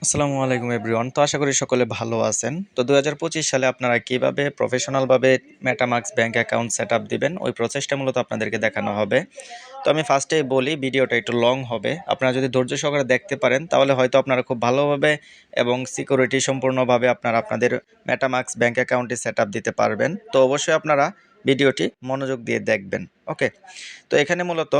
আসসালামু আলাইকুম এভরিওয়ান। তো আশা করি সকলে ভালো আছেন। তো ২০২৫ সালে আপনারা কিভাবে প্রফেশনালভাবে মেটামাস্ক ব্যাংক অ্যাকাউন্ট সেটআপ দিবেন, ওই প্রসেসটা মূলত আপনাদেরকে দেখানো হবে। তো আমি ফার্স্টেই বলি, ভিডিওটা একটু লং হবে। আপনারা যদি ধৈর্য সহকারে দেখতে পারেন তাহলে হয়তো আপনারা খুব ভালোভাবে এবং সিকিউরিটি সম্পূর্ণভাবে আপনারা আপনাদের মেটামাস্ক ব্যাংক অ্যাকাউন্টটি সেটআপ দিতে পারবেন। তো অবশ্যই আপনারা ভিডিওটি মনোযোগ দিয়ে দেখবেন। ওকে। তো এখানে মূলত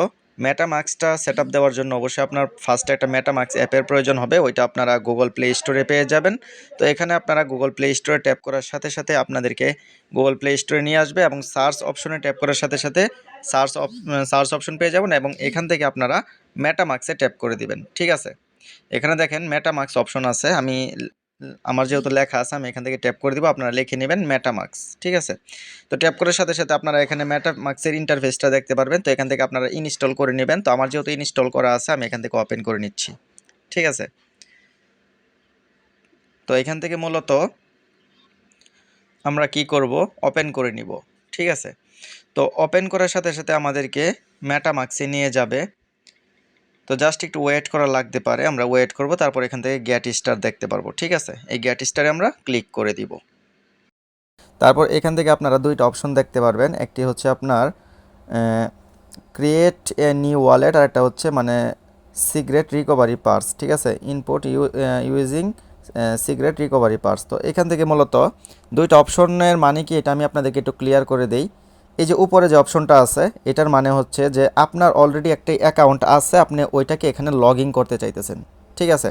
মেটামাস্কটা সেটআপ দেওয়ার জন্য অবশ্যই আপনার ফার্স্টে একটা মেটামাস্ক অ্যাপের প্রয়োজন হবে। ওইটা আপনারা গুগল প্লে স্টোরে পেয়ে যাবেন। তো এখানে আপনারা গুগল প্লে স্টোরে ট্যাপ করার সাথে সাথে আপনাদেরকে গুগল প্লে স্টোরে নিয়ে আসবে এবং সার্চ অপশনে ট্যাপ করার সাথে সাথে সার্চ অপশন পেয়ে যাবেন এবং এখান থেকে আপনারা মেটামাস্কে ট্যাপ করে দিবেন। ঠিক আছে? এখানে দেখেন মেটামাস্ক অপশন আছে। আমার যেহেতু লেখা আছে আমি এখান থেকে ট্যাপ করে দিব, আপনারা লিখে নেবেন মেটামাস্ক। ঠিক আছে? তো ট্যাপ করার সাথে সাথে আপনারা এখানে মেটামাস্কের ইন্টারফেসটা দেখতে পারবেন। তো এখান থেকে আপনারা ইনস্টল করে নেবেন। তো আমার যেহেতু ইনস্টল করা আছে আমি এখান থেকে ওপেন করে নিচ্ছি। ঠিক আছে? তো এখান থেকে মূলত আমরা কি করব, ওপেন করে নিব। ঠিক আছে? তো ওপেন করার সাথে সাথে আমাদেরকে মেটামাস্কে নিয়ে যাবে। তো জাস্ট একটু ওয়েট করা লাগতে পারে, আমরা ওয়েট করব। তারপর এখান থেকে গেট স্টার দেখতে পারবো। ঠিক আছে? এই গেট স্টারে আমরা ক্লিক করে দিব। তারপর এখান থেকে আপনারা দুইটা অপশন দেখতে পারবেন। একটি হচ্ছে আপনার ক্রিয়েট এ নিউ ওয়ালেট, আর একটা হচ্ছে মানে সিক্রেট রিকভারি পার্স। ঠিক আছে? Input using secret recovery phrase. তো এখান থেকে মূলত দুইটা অপশনের মানে কি এটা আমি আপনাদেরকে একটু ক্লিয়ার করে দেই। এই যে উপরে যে অপশনটা আছে এটার মানে হচ্ছে যে আপনার অলরেডি একটা অ্যাকাউন্ট আছে, আপনি ওইটাকে এখানে লগ ইন করতে চাইতেছেন। ঠিক আছে?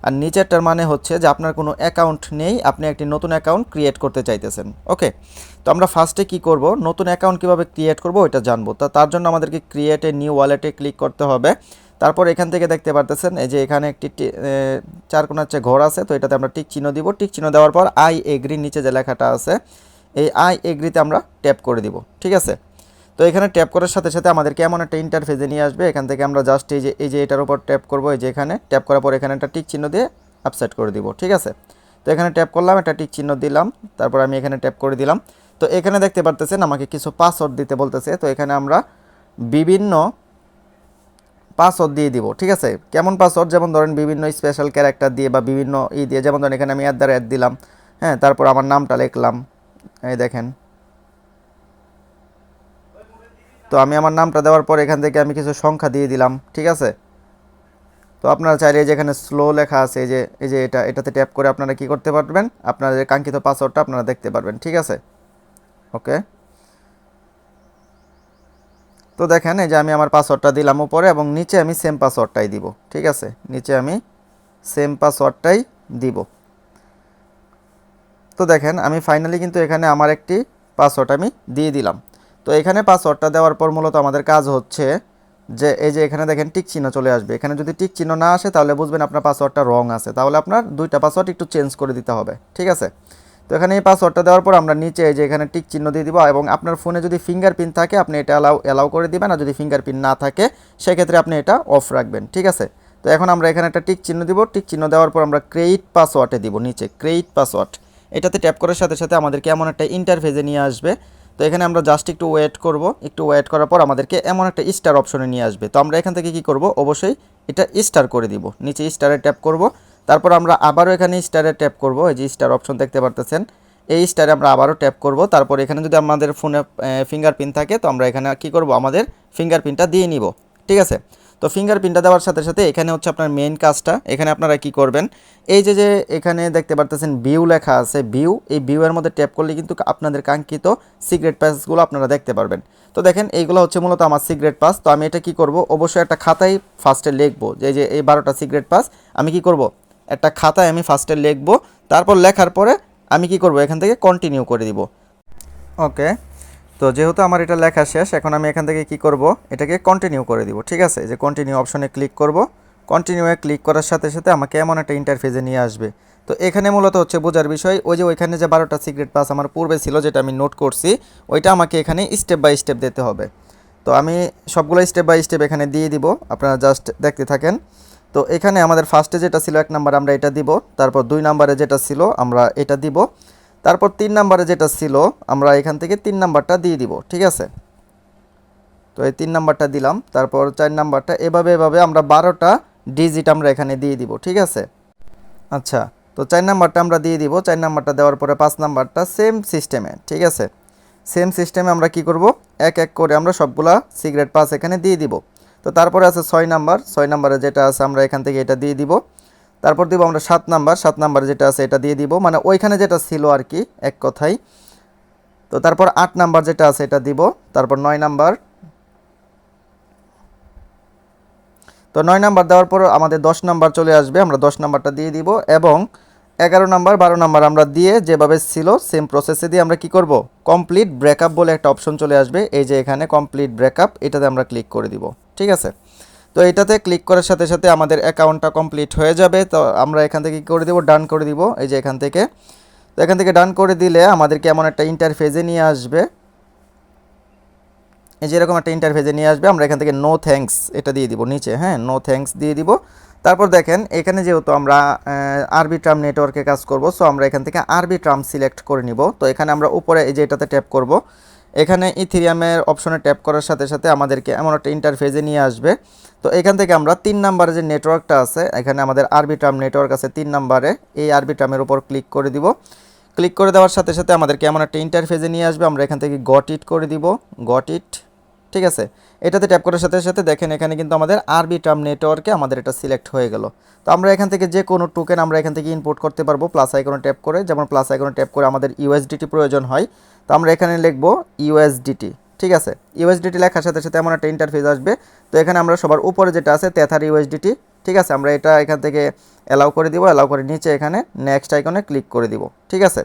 আর নিচেরটার মানে হচ্ছে যে আপনার কোনো অ্যাকাউন্ট নেই, আপনি একটি নতুন অ্যাকাউন্ট ক্রিয়েট করতে চাইতেছেন। ওকে। তো আমরা ফার্স্টে কি করব, নতুন অ্যাকাউন্ট কিভাবে ক্রিয়েট করব ওইটা জানবো। তার জন্য আমাদেরকে ক্রিয়েট এ নিউ ওয়ালেটে ক্লিক করতে হবে। তারপর এখান থেকে দেখতে পারতেছেন এই যে এখানে একটি চার কোণার চেয়ে ঘর আছে, তো এটাতে আমরা টিক চিহ্ন দিব। টিক চিহ্ন দেওয়ার পর আই এগ্রি নিচে যে লেখাটা আছে এই আই এগ্রিতে আমরা ট্যাপ করে দিব। ঠিক আছে? তো এখানে ট্যাপ করার সাথে সাথে আমাদেরকে এমন একটা ইন্টারফেসে নিয়ে আসবে। এখান থেকে আমরা জাস্ট এই যে এটার উপর ট্যাপ করব। এই যে এখানে ট্যাপ করার পর এখানে একটা টিক চিহ্ন দিয়ে আপসেট করে দিব। ঠিক আছে? তো এখানে ট্যাপ করলাম, একটা টিক চিহ্ন দিলাম, তারপর আমি এখানে ট্যাপ করে দিলাম। তো এখানে দেখতে পারতেছেন আমাকে কিছু পাসওয়ার্ড দিতে বলতেছে। তো এখানে আমরা বিভিন্ন পাসওয়ার্ড দিয়ে দিব। ঠিক আছে? কেমন পাসওয়ার্ড, যেমন ধরেন বিভিন্ন স্পেশাল ক্যারেক্টার দিয়ে বা বিভিন্ন দিয়ে, যেমন ধরেন এখানে আমি @ দিলাম। হ্যাঁ, তারপর আমার নামটা লিখলাম। এই দেখেন। তো আমি আমার নামটা দেওয়ার পর এখান থেকে আমি কিছু সংখ্যা দিয়ে দিলাম। ঠিক আছে? তো আপনারা চাইলে যেখানে স্লো লেখা আছে এই যে এটাতে ট্যাপ করে আপনারা কি করতে পারবেন, আপনাদের কাঙ্ক্ষিত পাসওয়ার্ডটা আপনারা দেখতে পারবেন। ঠিক আছে? ওকে। তো দেখেন এই যে আমি আমার পাসওয়ার্ডটা দিলাম উপরে এবং নিচে আমি সেম পাসওয়ার্ডটাই দিব। ঠিক আছে? নিচে আমি সেম পাসওয়ার্ডটাই দিব। তো দেখেন আমি ফাইনালি কিন্তু এখানে আমার একটি পাসওয়ার্ড আমি দিয়ে দিলাম। তো এখানে পাসওয়ার্ডটা দেওয়ার পর মূলত আমাদের কাজ হচ্ছে যে এই যে এখানে দেখেন টিক চিহ্ন চলে আসবে। এখানে যদি টিক চিহ্ন না আসে তাহলে বুঝবেন আপনার পাসওয়ার্ডটা রং আছে, তাহলে আপনার দুইটা পাসওয়ার্ড একটু চেঞ্জ করে দিতে হবে। ঠিক আছে? তো এখানে এই পাসওয়ার্ডটা দেওয়ার পর আমরা নিচে এই যে এখানে টিক চিহ্ন দিয়ে দিব এবং আপনার ফোনে যদি ফিঙ্গারপ্রিন্ট থাকে আপনি এটা অ্যালাউ করে দিবেন, আর যদি ফিঙ্গারপ্রিন্ট না থাকে সেক্ষেত্রে আপনি এটা অফ রাখবেন। ঠিক আছে? তো এখন আমরা এখানে একটা টিক চিহ্ন দিব। টিক চিহ্ন দেওয়ার পর আমরা ক্রিয়েট পাসওয়ার্ডে দিব, নিচে ক্রিয়েট পাসওয়ার্ড। এটাতে ট্যাপ করার সাথে সাথে আমাদেরকে এমন একটা ইন্টারফেসে নিয়ে আসবে। তো এখানে আমরা জাস্ট একটু ওয়েট করব। একটু ওয়েট করার পর আমাদেরকে এমন একটা স্টার অপশনে নিয়ে আসবে। তো আমরা এখান থেকে কি করব, অবশ্যই এটা স্টার করে দিব। নিচে স্টারে ট্যাপ করব। তারপর আমরা আবারও এখানে স্টারে ট্যাপ করব। এই যে স্টার অপশন দেখতে পারতেছেন, এই স্টারে আমরা আবারও ট্যাপ করব। তারপর এখানে যদি আমাদের ফোনে ফিঙ্গারপ্রিন্ট থাকে তো আমরা এখানে কি করব, আমাদের ফিঙ্গারপ্রিন্টটা দিয়ে নিব। ঠিক আছে? তো ফিঙ্গারপ্রিন্টটা দেওয়ার সাথে সাথে এখানে হচ্ছে আপনার মেইন কাজটা। এখানে আপনারা কি করবেন, এই যে এখানে দেখতে পারতেছেন ভিউ লেখা আছে, ভিউ, এই ভিউয়ের মধ্যে ট্যাপ করলে কিন্তু আপনাদের কাঙ্ক্ষিত সিক্রেট পাসগুলো আপনারা দেখতে পারবেন। তো দেখেন এইগুলো হচ্ছে মূলত আমার সিক্রেট পাস। তো আমি এটা কি করব, অবশ্যই একটা খাতায় ফার্স্টে লিখবো যে এই 12টা সিক্রেট পাস আমি কি করব, একটা খাতায় আমি ফার্স্টে লিখবো। তারপর লেখার পরে আমি কি করব, এখান থেকে কন্টিনিউ করে দিব। ওকে। তো যেহেতু আমার এটা লেখা শেষ, এখন আমি এখান থেকে কি করব, এটাকে কন্টিনিউ করে দিব। ঠিক আছে? যে কন্টিনিউ অপশনে ক্লিক করব। কন্টিনিউয়ে ক্লিক করার সাথে সাথে আমাকে এমন একটা ইন্টারফেসে নিয়ে আসবে। তো এখানে মূলত হচ্ছে বোঝার বিষয়, ওই যে ওইখানে যে 12টা সিক্রেট পাস আমার পূর্বে ছিল যেটা আমি নোট করছি, ওইটা আমাকে এখানে স্টেপ বাই স্টেপ দিতে হবে। তো আমি সবগুলো স্টেপ বাই স্টেপ এখানে দিয়ে দিব, আপনারা জাস্ট দেখতে থাকেন। তো এখানে আমাদের ফার্স্টে যেটা ছিল 1 নাম্বার আমরা এটা দিব, তারপর 2 নাম্বারে যেটা ছিল আমরা এটা দিব, তারপর 3 নাম্বারে যেটা ছিল আমরা এখান থেকে 3 নাম্বারটা দিয়ে দিব। ঠিক আছে? তো এই 3 নাম্বারটা দিলাম, তারপর 4 নাম্বারটা, এভাবে আমরা 12টা ডিজিট আমরা এখানে দিয়ে দিব। ঠিক আছে? আচ্ছা, তো 4 নাম্বারটা আমরা দিয়ে দিব। 4 নাম্বারটা দেওয়ার পরে 5 নাম্বারটা সেম সিস্টেমে, ঠিক আছে? সেম সিস্টেমে আমরা কি করব, এক এক করে আমরা সবগুলা সিগারেট পাস এখানে দিয়ে দিব। তো তারপরে আছে 6 নাম্বার, 6 নাম্বারে যেটা আছে আমরা এখান থেকে এটা দিয়ে দিব। তারপর দিব আমরা 7 নাম্বার, 7 নাম্বারে যেটা আছে এটা দিয়ে দিব, মানে ওইখানে যেটা ছিল আর কি, এক কথাই। তো তারপর 8 নাম্বার যেটা আছে এটা দিব। তারপর 9 নাম্বার, তো 9 নাম্বার দেওয়ার পর আমাদের 10 নাম্বার চলে আসবে, আমরা 10 নাম্বারটা দিয়ে দিব। এবং 11 নাম্বার 12 নাম্বার আমরা দিয়ে যেভাবে ছিল সেম প্রসেসে দিয়ে আমরা কি করব, কমপ্লিট ব্রেকআপ বলে একটা অপশন চলে আসবে, এই যে এখানে কমপ্লিট ব্রেকআপ, এটাতে আমরা ক্লিক করে দিব, ঠিক আছে? তো এটাতে ক্লিক করার সাথে সাথে আমাদের অ্যাকাউন্টটা কমপ্লিট হয়ে যাবে। তো আমরা এখান থেকে কী করে দিব, ডান করে দিব, এই যে এখান থেকে। তো এখান থেকে ডান করে দিলে আমাদেরকে এমন একটা ইন্টারফেসে নিয়ে আসবে, এই যে এরকম একটা ইন্টারফেসে নিয়ে আসবে। আমরা এখান থেকে নো থ্যাঙ্কস এটা দিয়ে দিব নিচে, হ্যাঁ, নো থ্যাঙ্কস দিয়ে দিব। তারপর দেখেন এখানে যেহেতু আমরা আরবি ট্রাম নেটওয়ার্কে কাজ করব, সো আমরা এখান থেকে আরবি ট্রাম সিলেক্ট করে নিব। তো এখানে আমরা উপরে এই যে এটাতে ট্যাপ করব, এখানে ইথেরিয়ামের অপশনে ট্যাপ করার সাথে সাথে আমাদেরকে এমন একটা ইন্টারফেসে নিয়ে আসবে। তো এখান থেকে আমরা 3 নাম্বারে যে নেটওয়ার্কটা আছে, এখানে আমাদের আরবি ট্রাম নেটওয়ার্ক আছে 3 নাম্বারে, এই আরবি ট্রামের উপর ক্লিক করে দিব। ক্লিক করে দেওয়ার সাথে সাথে আমাদেরকে এমন একটা ইন্টারফেসে নিয়ে আসবে, আমরা এখান থেকে গট ইট করে দিব, গট ইট, ঠিক আছে? এটাতে ট্যাপ করার সাথে সাথে দেখেন এখানে কিন্তু আমাদের আরবি ট্রাম নেটওয়ার্কে আমাদের এটা সিলেক্ট হয়ে গেল। তো আমরা এখান থেকে যে কোনো টোকেন আমরা এখান থেকে ইম্পোর্ট করতে পারবো প্লাস আইকনে ট্যাপ করে, যেমন প্লাস আইকনে ট্যাপ করে আমাদের ইউএসডিটি প্রয়োজন হয়, তো আমরা এখানে লিখব ইউএসডিটি, ঠিক আছে? ইউএসডিটি লেখার সাথে সাথে এমন একটা ইন্টারফেস আসবে। তো এখানে আমরা সবার উপরে যেটা আছে তেথার ইউএসডিটি, ঠিক আছে? আমরা এটা এখান থেকে অ্যালাউ করে দিব, অ্যালাউ করে নিচে এখানে নেক্সট আইকনে ক্লিক করে দিব, ঠিক আছে?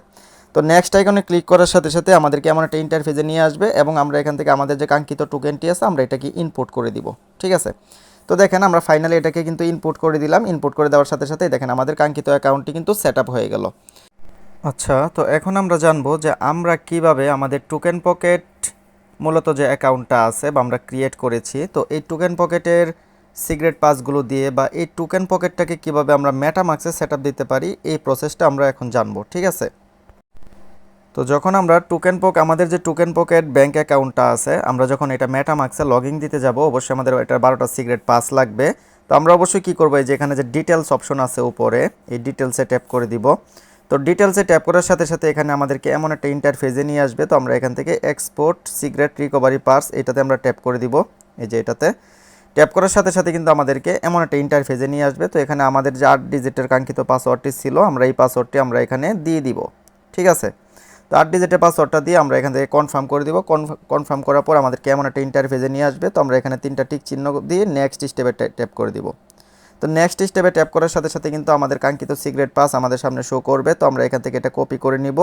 তো নেক্সট আইকনে ক্লিক করার সাথে সাথে আমাদেরকে এমন একটা ইন্টারফেসে নিয়ে আসবে এবং আমরা এখান থেকে আমাদের যে কাঙ্ক্ষিত টোকেনটি আছে আমরা এটাকে ইনপুট করে দিব, ঠিক আছে? তো দেখেন আমরা ফাইনালি এটাকে কিন্তু ইনপুট করে দিলাম। ইনপুট করে দেওয়ার সাথে সাথে দেখেন আমাদের কাঙ্ক্ষিত অ্যাকাউন্টটি কিন্তু সেট আপ হয়ে গেল। আচ্ছা, তো এখন আমরা জানবো যে আমরা কিভাবে আমাদের টোকেন পকেট মূলত যে অ্যাকাউন্টটা আছে বা আমরা ক্রিয়েট করেছি, তো এই টোকেন পকেটের সিগারেট পাসগুলো দিয়ে বা এই টোকেন পকেটটাকে কিভাবে আমরা মেটামাক্সে সেট আপ দিতে পারি, এই প্রসেসটা আমরা এখন জানবো, ঠিক আছে? তো যখন আমরা আমাদের যে টোকেন পকেট ব্যাঙ্ক অ্যাকাউন্টটা আছে, আমরা যখন এটা মেটামাক্সে লগইন দিতে যাব, অবশ্যই আমাদের এটা 12টা সিগারেট পাস লাগবে। তো আমরা অবশ্যই কী করবো, এই যে এখানে যে ডিটেলস অপশন আছে উপরে, এই ডিটেলসে ট্যাপ করে দিব। তো ডিটেলসে ট্যাপ করার সাথে সাথে এখানে আমাদেরকে এমন একটা ইন্টারফেসে নিয়ে আসবে। তো আমরা এখান থেকে এক্সপোর্ট সিগারেট রিকভারি পার্স এটাতে আমরা ট্যাপ করে দিব, এই যে এটাতে ট্যাপ করার সাথে সাথে কিন্তু আমাদেরকে এমন একটা ইন্টারফেসে নিয়ে আসবে। তো এখানে আমাদের যে 8 ডিজিটের কাঙ্ক্ষিত পাসওয়ার্ডটি ছিল, আমরা এই পাসওয়ার্ডটি আমরা এখানে দিয়ে দিব, ঠিক আছে? তো 8 ডিজিটের পাসওয়ার্ডটা দিয়ে আমরা এখান থেকে কনফার্ম করে দিব। কনফার্ম করার পর আমাদেরকে এমন একটা ইন্টারফেসে নিয়ে আসবে। তো আমরা এখানে 3টা টিক চিহ্ন দিয়ে নেক্সট স্টেপে ট্যাপ করে দিব। তো নেক্সট স্টেপে ট্যাপ করার সাথে সাথে কিন্তু আমাদের কাঙ্ক্ষিত সিগারেট পাস আমাদের সামনে শো করবে। তো আমরা এখান থেকে এটা কপি করে নিব।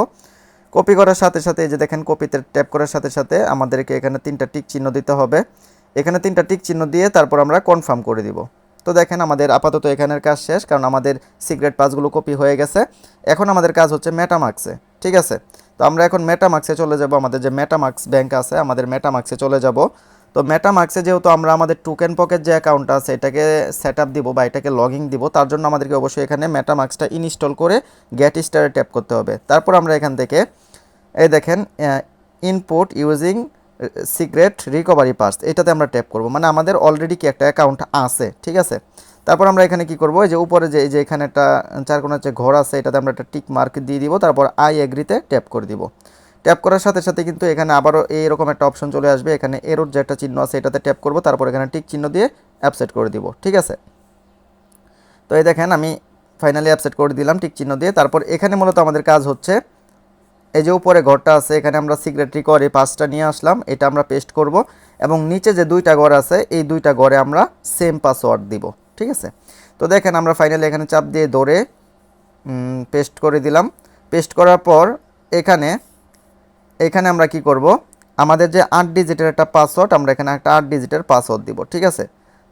কপি করার সাথে সাথে এই যে দেখেন কপিতে ট্যাপ করার সাথে সাথে আমাদেরকে এখানে 3টা টিক চিহ্ন দিতে হবে। এখানে 3টা টিক চিহ্ন দিয়ে তারপর আমরা কনফার্ম করে দিব। তো দেখেন আমাদের আপাতত এখানের কাজ শেষ, কারণ আমাদের সিগারেট পাসগুলো কপি হয়ে গেছে। এখন আমাদের কাজ হচ্ছে মেটামাক্সে, ঠিক আছে? তো আমরা এখন মেটামাক্সে চলে যাব, আমাদের যে মেটামাক্স ব্যাংক আছে আমাদের মেটামাক্সে চলে যাব। তো মেটামাক্সে যেহেতু আমরা আমাদের টোকেন পকেট যে অ্যাকাউন্টটা আছে এটাকে সেট আপ দিব বা এটাকে লগইন দিব, তার জন্য আমাদেরকে অবশ্যই এখানে মেটামাক্সটা ইনস্টল করে গেট স্টারে ট্যাপ করতে হবে। তারপর আমরা এখান থেকে এই দেখেন input using secret recovery pass এটাতে আমরা ট্যাপ করব, মানে আমাদের অলরেডি কি একটা অ্যাকাউন্ট আছে, ঠিক আছে? তারপর আমরা এখানে কি করব, এই যে উপরে যে এই যে এখানে একটা চারকোনা যে ঘর আছে এটাতে আমরা একটা টিক মার্ক দিয়ে দিব। তারপর আই এগ্রিতে ট্যাপ করে দিব। ট্যাপ করার সাথে সাথে কিন্তু এখানে আবারও এইরকম একটা অপশন চলে আসবে, এখানে এরর যে একটা চিহ্ন আছে এটাতে ট্যাপ করব, তারপর এখানে টিক চিহ্ন দিয়ে অ্যাপসেট করে দিব, ঠিক আছে? তো এই দেখেন আমি ফাইনালি অ্যাপসেট করে দিলাম টিক চিহ্ন দিয়ে। তারপর এখানে মূলত আমাদের কাজ হচ্ছে এই যে উপরে ঘরটা আছে এখানে আমরা সিক্রেট রিকভারি পাসটা নিয়ে আসলাম, এটা আমরা পেস্ট করব এবং নিচে যে 2টা ঘর আছে এই 2টা ঘরে আমরা সেম পাসওয়ার্ড দিব, ঠিক আছে? তো দেখেন আমরা ফাইনালি এখানে চাপ দিয়ে ধরে পেস্ট করে দিলাম। পেস্ট করার পর এখানে আমরা কি করব, আমাদের যে 8 ডিজিটের একটা পাসওয়ার্ড আমরা এখানে একটা 8 ডিজিটের পাসওয়ার্ড দিব, ঠিক আছে?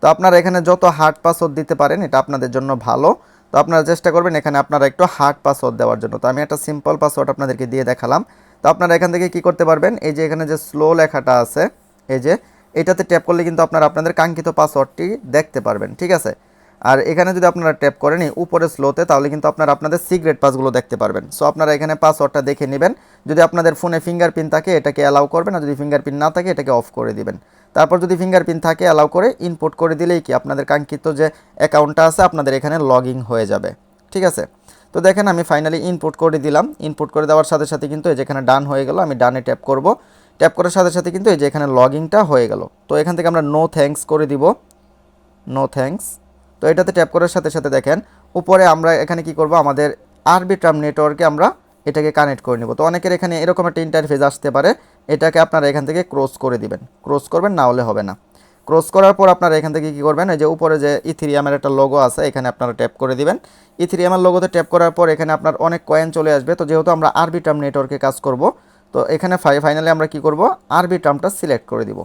তো আপনারা এখানে যত হার্ড পাসওয়ার্ড দিতে পারেন এটা আপনাদের জন্য ভালো। তো আপনারা চেষ্টা করবেন এখানে আপনারা একটু হার্ড পাসওয়ার্ড দেওয়ার জন্য। তো আমি একটা সিম্পল পাসওয়ার্ড আপনাদেরকে দিয়ে দেখালাম। তো আপনারা এখান থেকে কি করতে পারবেন, এই যে এখানে যে স্লো লেখাটা আছে এই যে এটাতে ট্যাপ করলে কিন্তু আপনারা আপনাদের কাঙ্ক্ষিত পাসওয়ার্ডটি দেখতে পারবেন, ঠিক আছে? আর এখানে যদি আপনারা ট্যাপ করেন উপরে স্লোতে, তাহলে কিন্তু আপনারা আপনাদের সিক্রেট পাসগুলো দেখতে পারবেন। সো আপনারা এখানে পাসওয়ার্ডটা দেখে নেবেন। যদি আপনাদের ফোনে ফিঙ্গারপ্রিন্ট থাকে এটাকে অ্যালাউ করবেন, আর যদি ফিঙ্গারপ্রিন্ট না থাকে এটাকে অফ করে দিবেন। তারপর যদি ফিঙ্গারপ্রিন্ট থাকে অ্যালাউ করে ইনপুট করে দিলেই কি আপনাদের কাঙ্ক্ষিত যে অ্যাকাউন্টটা আছে আপনাদের এখানে লগ ইন হয়ে যাবে, ঠিক আছে? তো দেখেন আমি ফাইনালি ইনপুট করে দিলাম। ইনপুট করে দেওয়ার সাথে সাথে কিন্তু এই যেখানে ডান হয়ে গেল, আমি ডানে ট্যাপ করব। ট্যাপ করার সাথে সাথে কিন্তু এই যে এখানে লগইনটা হয়ে গেল। তো এখান থেকে আমরা নো থ্যাঙ্কস করে দিব, নো থ্যাঙ্কস। তো এটাতে ট্যাপ করার সাথে সাথে দেখেন উপরে আমরা এখানে কি করব, আমাদের আরবিট্রাম নেটওয়ার্কে আমরা এটাকে কানেক্ট করে নিব। তো অনেকের এখানে এরকম একটা ইন্টারফেস আসতে পারে, এটাকে আপনারা এখান থেকে ক্রস করে দিবেন, ক্রস করবেন, না হলে হবে না। ক্রস করার পর আপনারা এখান থেকে কী করবেন, এই যে উপরে যে ইথিরিয়ামের একটা লোগো আছে এখানে আপনারা ট্যাপ করে দিবেন। ইথিরিয়ামের লোগোতে ট্যাপ করার পর এখানে আপনার অনেক কয়েন চলে আসবে। তো যেহেতু আমরা আরবিট্রাম নেটওয়ার্কে কাজ করব, তো এখানে ফাইনালি আমরা কি করব, আরবিট্রামটা সিলেক্ট করে দিব।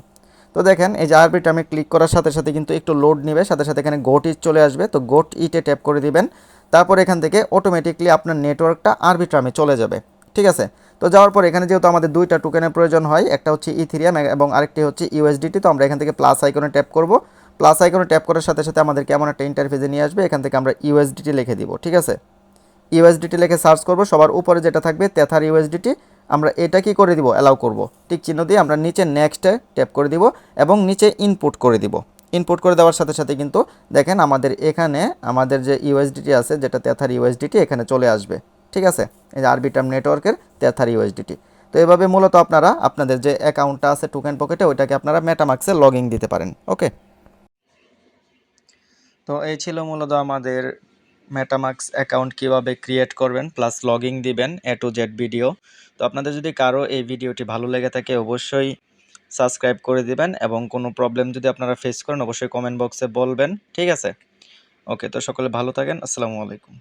তো দেখেন এই যে আরবিট্রামে ক্লিক করার সাথে সাথে কিন্তু একটু লোড নেবে, সাথে সাথে এখানে গোট ইট চলে আসবে। তো গোট ইটে ট্যাপ করে দিবেন। তারপর এখান থেকে অটোমেটিকলি আপনার নেটওয়ার্কটা আরবিট্রামে চলে যাবে। ঠিক আছে। তো যাওয়ার পর এখানে যেহেতু আমাদের দুইটা টোকেনের প্রয়োজন হয়, একটা হচ্ছে ইথিরিয়াম এবং আরেকটি হচ্ছে ইউএসডিটি। তো আমরা এখান থেকে প্লাস আইকনে ট্যাপ করব। প্লাস আইকনে ট্যাপ করার সাথে সাথে আমাদের কেমন একটা ইন্টারফেসে নিয়ে আসবে, এখান থেকে আমরা ইউএসডিটি লিখে দিব। ঠিক আছে। ইউএসডিটি লিখে সার্চ করব, সবার উপরে যেটা থাকবে তেথার ইউএসডিটি, আমরা এটা কি করে দিব, অ্যালাউ করব। টিক চিহ্ন দিয়ে আমরা নিচে নেক্সটে ট্যাপ করে দিব এবং নিচে ইনপুট করে দিব। ইনপুট করে দেওয়ার সাথে সাথে কিন্তু দেখেন আমাদের এখানে আমাদের যে ইউএসডিটি আছে, যেটা তেথার ইউএসডিটি, এখানে চলে আসবে। ঠিক আছে। এই যে আরবিট্রাম নেটওয়ার্কের তেথার ইউএসডিটি। তো এভাবে মূলত আপনারা আপনাদের যে অ্যাকাউন্টটা আছে টোকেন পকেটে, ওইটাকে আপনারা মেটামাক্সে লগইন দিতে পারেন। ওকে। তো এই ছিল মূলত আমাদের মেটামাক্স অ্যাকাউন্ট কিভাবে ক্রিয়েট করবেন প্লাস লগইন দিবেন A to Z ভিডিও। তো আপনাদের যদি কারো এই ভিডিওটি ভালো লেগে থাকে অবশ্যই সাবস্ক্রাইব করে দিবেন এবং কোনো প্রবলেম যদি আপনারা ফেস করেন অবশ্যই কমেন্ট বক্সে বলবেন। ঠিক আছে। ওকে, তো সকলে ভালো থাকেন। আসসালামু আলাইকুম।